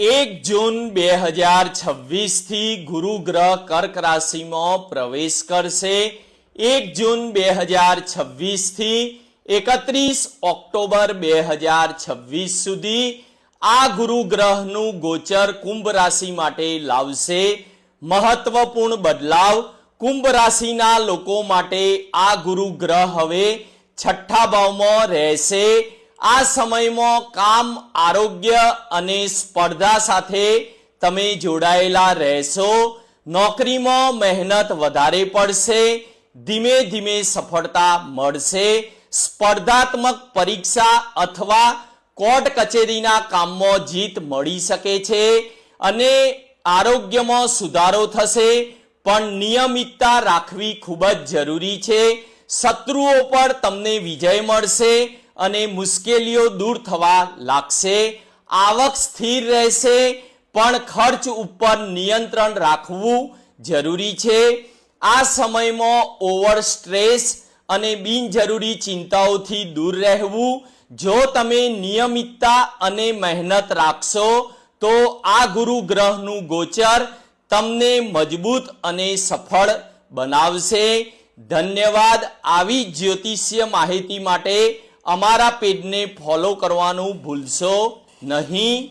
1 જૂન 2026 થી ગુરુ ગ્રહ કર્ક રાશિમાં પ્રવેશ કરશે। 1 જૂન 2026 થી 31 ઓક્ટોબર 2026 સુધી આ ગુરુ ગ્રહનું ગોચર કુંભ રાશિ માટે લાવશે મહત્વપૂર્ણ બદલાવ। કુંભ રાશિના લોકો માટે આ ગુરુ ગ્રહ હવે છઠ્ઠા ભાવમાં રહેશે। આ સમયમાં કામ, આરોગ્ય અને સ્પર્ધા સાથે તમે જોડાયેલા રહેશો। નોકરીમાં મહેનત વધારે પડશે, ધીમે ધીમે સફળતા મળશે। સ્પર્ધાત્મક પરીક્ષા અથવા કોર્ટ કચેરીના કામમાં જીત મળી શકે છે અને આરોગ્યમાં સુધારો થશે, પણ નિયમિતતા રાખવી ખૂબ જ જરૂરી છે। શત્રુઓ પર તમને વિજય મળશે અને મુશ્કેલીઓ દૂર થવા લાગશે। આવક સ્થિર રહેશે, પણ ખર્ચ ઉપર નિયંત્રણ રાખવું જરૂરી છે। આ સમયમાં ઓવર સ્ટ્રેસ અને બિનજરૂરી ચિંતાઓથી દૂર રહેવું। જો તમે નિયમિતતા અને મહેનત રાખશો તો આ ગુરુ ગ્રહનું ગોચર તમને મજબૂત અને સફળ બનાવશે। ધન્યવાદ। આવી જ્યોતિષીય માહિતી માટે અમારા પેજને ફોલો કરવાનું ભૂલશો નહીં।